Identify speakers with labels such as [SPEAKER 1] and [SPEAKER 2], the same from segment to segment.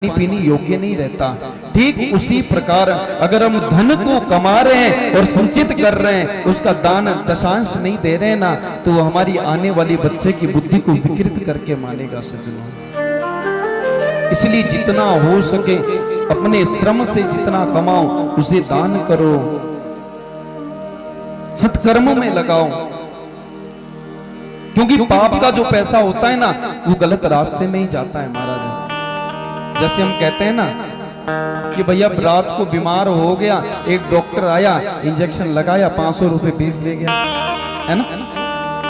[SPEAKER 1] पीने योग्य नहीं रहता। ठीक उसी प्रकार अगर हम धन को कमा रहे हैं और संचित कर रहे हैं, उसका दान दशांश नहीं दे रहे हैं ना, तो वो हमारी आने वाली बच्चे की बुद्धि को विकृत करके मानेगा सज्जनों। इसलिए जितना हो सके अपने श्रम से जितना कमाओ उसे दान करो, सत्कर्म में लगाओ, क्योंकि पाप का जो पैसा होता है ना वो गलत रास्ते में ही जाता है महाराज। जैसे हम कहते हैं ना कि भैया रात को बीमार हो गया, एक डॉक्टर आया, इंजेक्शन लगाया, 500 रुपए फीस ले गया, है ना,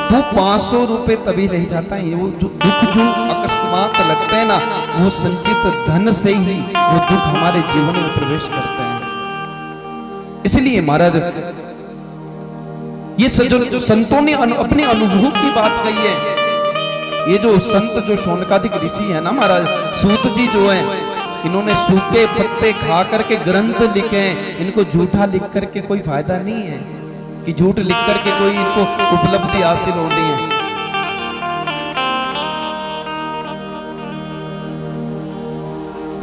[SPEAKER 1] तो 500 रुपए तभी ले जाता है। वो जो दुख जो अकस्मात लगते हैं ना, वो संचित धन से ही वो दुख हमारे जीवन में प्रवेश करते हैं। इसलिए महाराज ये जो संतों ने अपने अनुभव की बात कही है, ये जो संत जो शौनकादिक ऋषि है ना महाराज, सूत जी जो है, इन्होंने सूखे पत्ते खा करके ग्रंथ लिखे हैं। इनको झूठा लिख करके कोई फायदा नहीं है कि झूठ लिख करके कोई इनको उपलब्धि हासिल होनी है।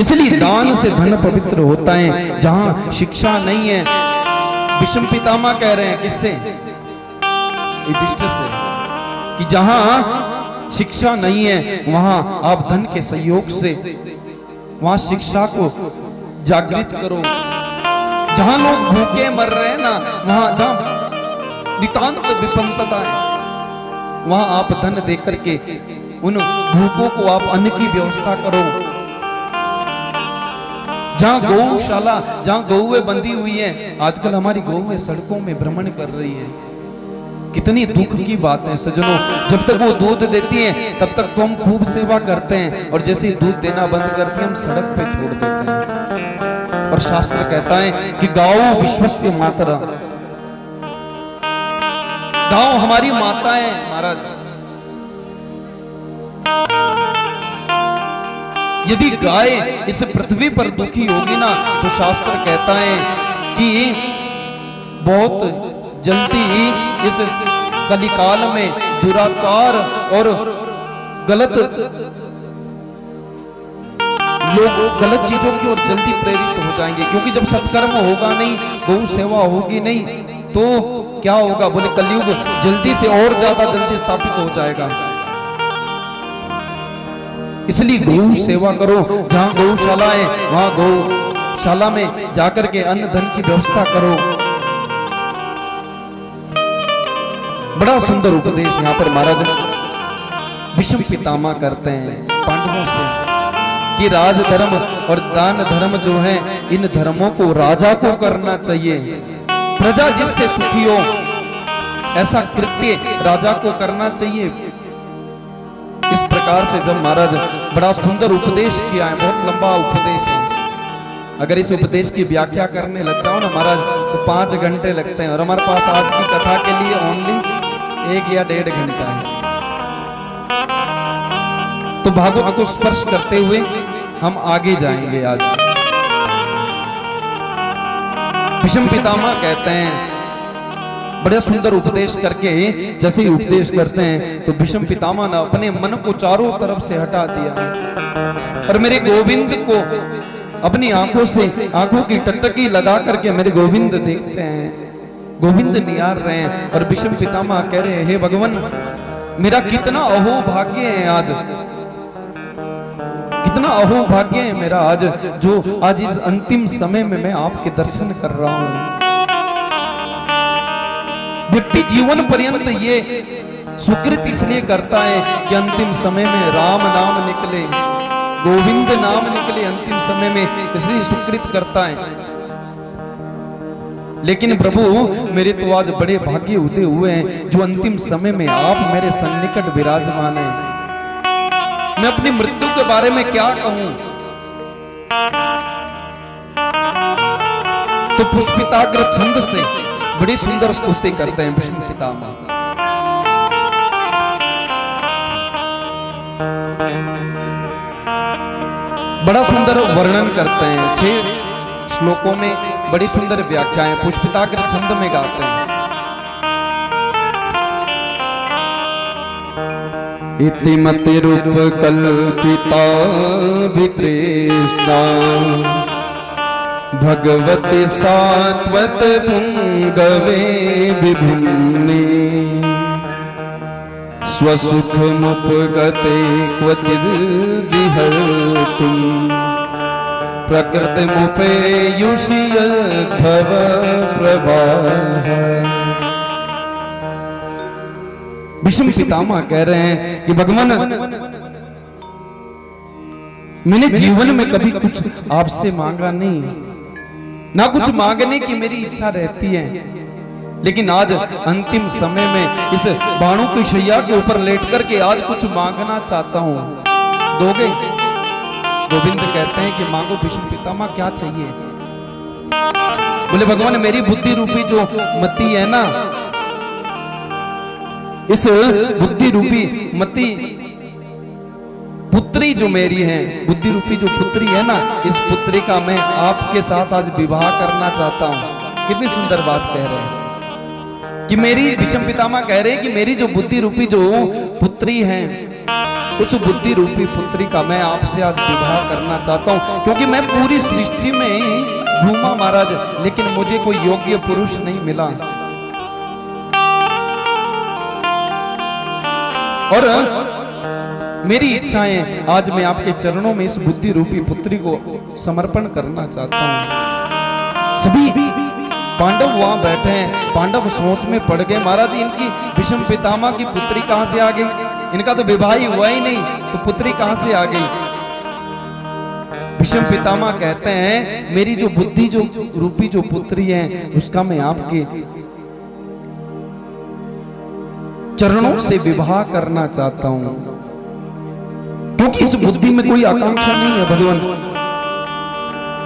[SPEAKER 1] इसलिए दान से धन पवित्र होता है। जहां शिक्षा नहीं है, भीष्म पितामह कह रहे हैं किससे, युधिष्ठिर से, कि जहां शिक्षा नहीं है वहां आप धन के सहयोग से वहां शिक्षा को जागृत करो। जहां लोग भूखे मर रहे हैं ना, वहां जहां नितांत विपन्नता है, वहां आप धन देकर के उन भूखों को आप अन्न की व्यवस्था करो। जहां गौशाला, जहां गौएं बंधी हुई है, आजकल हमारी गौएं सड़कों में भ्रमण कर रही है। कितनी दुख की बात है सज्जनों। जब तक वो दूध देती हैं तब तक तो हम खूब सेवा करते हैं, और जैसे ही दूध देना बंद करती हैं हम सड़क पे छोड़ देते हैं। और शास्त्र कहता है कि गाओ विश्वस्य मातरा, गाओ हमारी माता है महाराज। यदि गाय इस पृथ्वी पर दुखी होगी ना, तो शास्त्र कहता है कि बहुत जल्दी ही इस कलिकाल में दुराचार और गलत लोग गलत चीजों की ओर जल्दी प्रेरित हो जाएंगे। क्योंकि जब सत्कर्म होगा नहीं, गौ सेवा होगी नहीं, तो क्या होगा, बोले कलयुग जल्दी से और ज्यादा जल्दी स्थापित हो जाएगा। इसलिए गौ सेवा करो। जहां गौशाला है वहां गौशाला में जाकर के अन्न धन की व्यवस्था करो। बड़ा सुंदर उपदेश यहाँ पर महाराज भीष्म पितामह करते हैं पांडवों से कि राज धर्म और दान धर्म जो है, इन धर्मों को राजा को करना चाहिए। प्रजा जिससे सुखी हो ऐसा कृत्य राजा को करना चाहिए। इस प्रकार से जब महाराज बड़ा सुंदर उपदेश किया है, बहुत लंबा उपदेश है। अगर इस उपदेश की व्याख्या करने लग जाओ ना महाराज तो 5 घंटे लगते हैं, और हमारे पास आज की कथा के लिए ओनली 1 या 1.5 घंटा है। तो भागवत को स्पर्श करते हुए हम आगे जाएंगे। आज भीष्म पितामह कहते हैं, बड़ा सुंदर उपदेश करके जैसे ही उपदेश करते हैं तो भीष्म पितामह ने अपने मन को चारों तरफ से हटा दिया और मेरे गोविंद को अपनी आंखों से, आंखों की टकटकी लगा करके मेरे गोविंद देखते हैं, गोविंद निहार रहे हैं। और भीष्म पितामह कह रहे हैं, हे भगवान, मेरा कितना अहो भाग्य है आज, कितना अहो भाग्य है मेरा आज, जो आज इस अंतिम समय में मैं आपके दर्शन कर रहा हूं। व्यक्ति जीवन पर्यंत ये सुकृत इसलिए करता है कि अंतिम समय में राम नाम निकले, गोविंद नाम निकले अंतिम समय में, इसलिए सुकृत करता है। लेकिन प्रभु, मेरे तो आज बड़े भाग्य उदय हुए हैं जो अंतिम समय में आप मेरे सन्निकट विराजमान हैं। मैं अपनी मृत्यु के बारे में क्या कहूं। तो पुष्पिताग्र छंद से बड़ी सुंदर स्तुति करते हैं भीष्म पितामह। बड़ा सुंदर वर्णन करते हैं, 6 श्लोकों में बड़ी सुंदर व्याख्याएं पुष्पिताग्र छंद में गाते हैं। इति मति रूप कल्पिता वितृष्णा भगवती सात्वत पुंगवे विभिन्ने स्वसुख मुपगते क्वचिद् विहर्तुं प्रकृति मुपेयुषि भव प्रवाह। भीष्म पितामह कह रहे हैं कि भगवान मैंने जीवन में कभी कुछ आपसे मांगा नहीं, ना कुछ मांगने की मेरी इच्छा रहती है, लेकिन आज अंतिम समय में इस बाणों की शैया के ऊपर लेट करके आज कुछ मांगना चाहता हूं, दोगे? गोविंद कहते हैं कि मांगो भीष्म पितामह, क्या चाहिए? बोले भगवान मेरी बुद्धि रूपी जो मति है ना, इस बुद्धि रूपी मति पुत्री जो मेरी है, बुद्धि रूपी जो पुत्री है ना, इस पुत्री का मैं आपके साथ आज विवाह करना चाहता हूं। कितनी सुंदर बात कह रहे हैं कि मेरी, भीष्म पितामह कह रहे हैं कि मेरी जो बुद्धि रूपी जो पुत्री है, उस बुद्धि रूपी पुत्री का मैं आपसे आज विवाह करना चाहता हूं, क्योंकि मैं पूरी सृष्टि में घूमा महाराज, लेकिन मुझे कोई योग्य पुरुष नहीं मिला। और मेरी इच्छाएं आज मैं आपके चरणों में इस बुद्धि रूपी पुत्री को समर्पण करना चाहता हूं। सभी पांडव वहां बैठे हैं, पांडव सोच में पड़ गए, महाराज इनकी भीष्म पितामह की पुत्री कहां से आ गई? इनका तो विवाह ही हुआ ही नहीं, तो पुत्री कहां से आ गई? भीष्म पितामह कहते हैं मेरी जो बुद्धि जो रूपी जो पुत्री है, उसका मैं आपके चरणों से विवाह करना चाहता हूं, क्योंकि इस बुद्धि में कोई आकांक्षा नहीं है भगवान,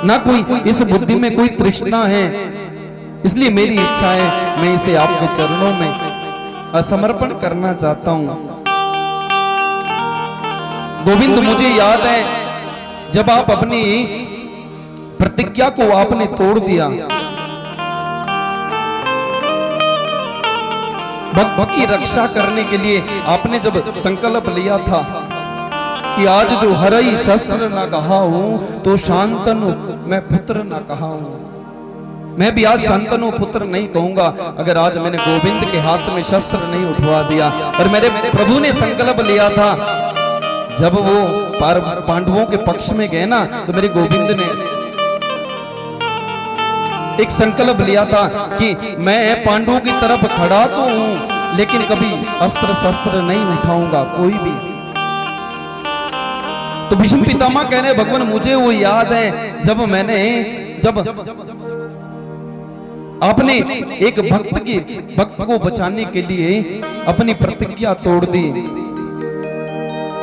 [SPEAKER 1] ना कोई इस बुद्धि में कोई तृष्णा है, इसलिए मेरी इच्छा है मैं इसे आपके चरणों में समर्पण करना चाहता हूं। गोविंद मुझे याद है जब आप अपनी प्रतिज्ञा को आपने तोड़ दिया, भक्त की रक्षा करने के लिए आपने जब संकल्प लिया था कि आज जो हरई शस्त्र न कहा हूं तो शांतनु मैं पुत्र न कहा हूं, मैं भी आज शांतनु पुत्र नहीं कहूंगा अगर आज मैंने गोविंद के हाथ में शस्त्र नहीं उठवा दिया। और मेरे प्रभु ने संकल्प लिया था जब वो पांडवों के पक्ष में गए ना, तो मेरे गोविंद ने एक संकल्प लिया था कि मैं पांडवों की तरफ खड़ा तो हूं, लेकिन कभी अस्त्र शस्त्र नहीं उठाऊंगा कोई भी। तो भीष्म पितामह कह रहे भगवान मुझे वो याद है जब आपने एक भक्त को बचाने के लिए अपनी प्रतिज्ञा तोड़ दी।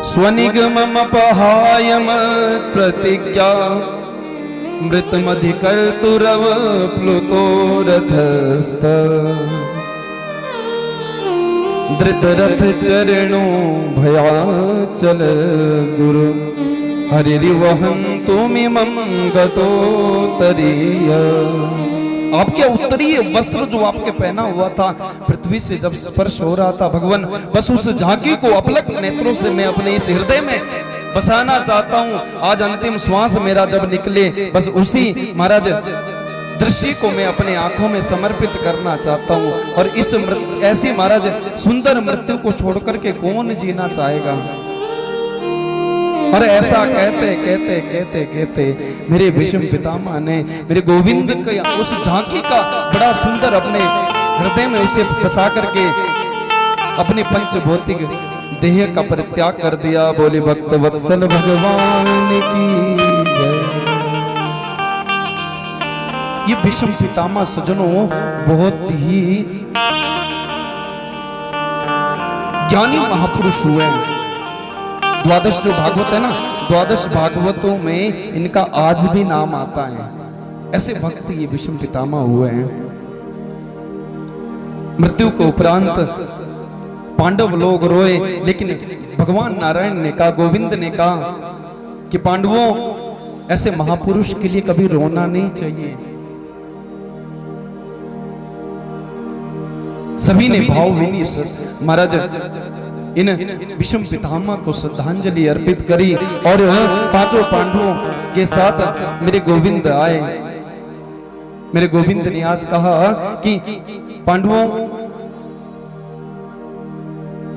[SPEAKER 1] स्वनिगमम अपहायम प्रतिज्ञा मृतमधिकर्तुरव प्लुतो रथस्थ धृतरथ चरणो भयाचल गुरु हरिवहन्तु मिमं गतोत्तरीय। आपके उत्तरीय वस्त्र जो आपके पहना हुआ था पृथ्वी से जब स्पर्श हो रहा था भगवान, बस उस झांकी को अपलक नेत्रों से मैं अपने इस हृदय में बसाना चाहता हूं। आज अंतिम श्वास मेरा जब निकले, बस उसी महाराज दृश्य को मैं अपने आंखों में समर्पित करना चाहता हूं। और इस ऐसी महाराज सुंदर मृत्यु को छोड़ करके कौन जीना चाहेगा। और ऐसा कहते कहते कहते कहते मेरे भीष्म पितामह ने मेरे गोविंद के उस झांकी का बड़ा सुंदर अपने हृदय में उसे बसा करके अपने पंचभौतिक देह का परित्याग कर दिया। बोले भक्त वत्सल भगवान की जय। ये भीष्म पितामह सज्जनों बहुत ही ज्ञानी महापुरुष हुए। द्वादश जो भागवत है ना, द्वादश भागवतों में इनका आज भी नाम आता है। ऐसे भक्त ये भीष्म पितामह हुए हैं। मृत्यु के उपरांत पांडव लोग रोए, लेकिन भगवान नारायण ने कहा, गोविंद ने कहा कि पांडवों ऐसे महापुरुष के लिए कभी रोना नहीं चाहिए। सभी ने भावभीनी महाराज इन विषम पितामह को श्रद्धांजलि अर्पित करी और पांचों पांडवों के साथ मेरे गोविंद आए। मेरे गोविंद ने आज कहा कि पांडवों,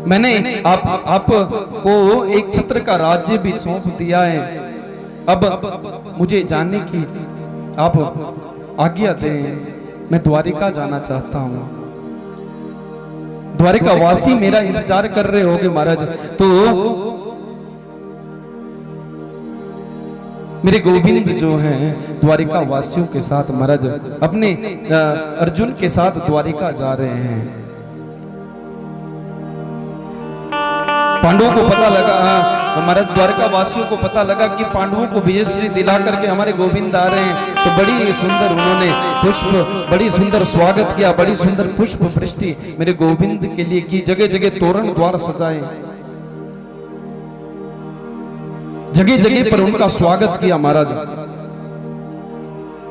[SPEAKER 1] मैंने आपको एक छत्र का राज्य भी सौंप दिया है। अब मुझे जानने की आप आज्ञा दें, मैं द्वारिका जाना चाहता हूं। द्वारिका वासी मेरा इंतजार कर रहे होगे महाराज। तो मेरे गोविंद जो हैं द्वारिका वासियों के साथ महाराज अपने अर्जुन के साथ द्वारिका जा रहे हैं। पांडवों को पता लगा, हमारे द्वारका वासियों को पता लगा कि पांडवों को विजयश्री दिला करके हमारे गोविंद आ रहे हैं। तो बड़ी सुंदर उन्होंने पुष्प, बड़ी सुंदर स्वागत किया, बड़ी सुंदर पुष्प वृष्टि मेरे गोविंद के लिए की। जगह जगह तोरण द्वार सजाए, जगह जगह पर उनका स्वागत किया महाराज।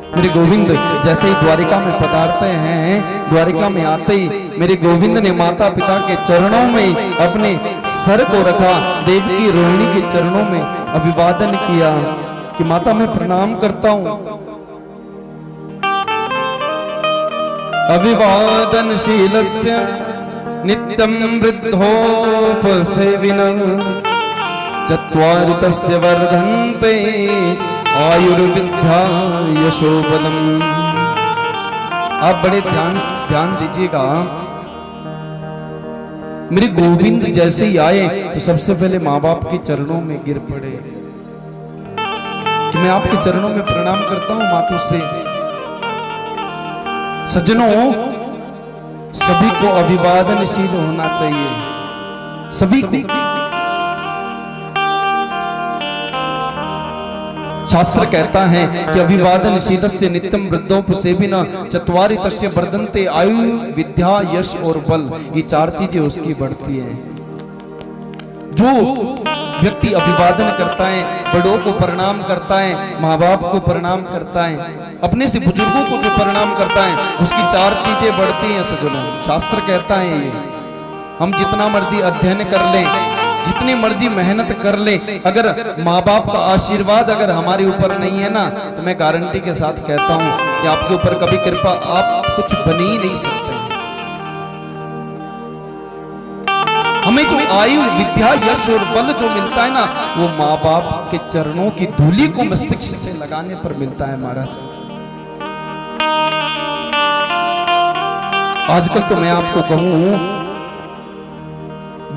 [SPEAKER 1] मेरे गोविंद जैसे ही द्वारिका में पधारते हैं, द्वारिका में आते ही मेरे गोविंद ने माता पिता के चरणों में अपने सर को रखा, देवकी रोहिणी के चरणों में अभिवादन किया कि माता मैं प्रणाम करता हूं। अभिवादनशीलस्य नित्यं वृद्धोपसेविनः चत्वारि तस्य वर्धन्ते आयुर्विद्या यशोबलम्। आप बड़े ध्यान दीजिएगा। मेरे गोविंद जैसे ही आए तो सबसे पहले माँ बाप के चरणों में गिर पड़े कि मैं आपके चरणों में प्रणाम करता हूं मातु से। सज्जनों, सभी को अभिवादनशील होना चाहिए, सभी को। शास्त्र कहता है कि अभिवादनशीलस्य नित्यं वृद्धोपसेविनः चत्वारि तस्य वर्धन्ते आयु विद्या यश और बल। ये चार चीजें उसकी बढ़ती हैं। जो व्यक्ति अभिवादन करता है, बड़ों को प्रणाम करता है, माँ बाप को प्रणाम करता है, अपने से बुजुर्गों को जो प्रणाम करता है, उसकी चार चीजें बढ़ती हैं सज्जनों। शास्त्र कहता है ये। हम जितना मर्जी अध्ययन कर लें, जितनी मर्जी मेहनत कर ले, अगर माँ बाप का आशीर्वाद अगर हमारे ऊपर नहीं है ना, तो मैं गारंटी के साथ कहता हूं कि आपके ऊपर कभी कृपा आप कुछ बन ही नहीं सकते। हमें जो आयु विद्या यश और बल जो मिलता है ना, वो माँ बाप के चरणों की धूली को मस्तिष्क से लगाने पर मिलता है महाराज। आजकल तो मैं आपको कहूं,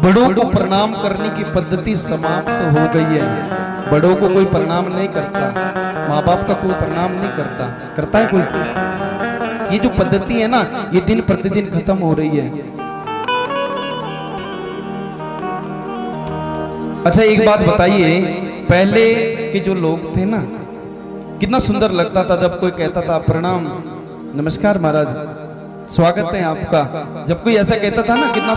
[SPEAKER 1] बड़ों को प्रणाम करने की पद्धति समाप्त हो गई है। बड़ों को कोई प्रणाम नहीं करता, माँ बाप का कोई प्रणाम नहीं करता। करता है कोई? ये जो पद्धति है ना, ये दिन प्रतिदिन खत्म हो रही है। अच्छा एक बात बताइए, पहले के जो लोग थे ना, कितना सुंदर लगता था जब कोई कहता था प्रणाम, नमस्कार महाराज, स्वागत है आपका। जब कोई ऐसा कहता था ना, कितना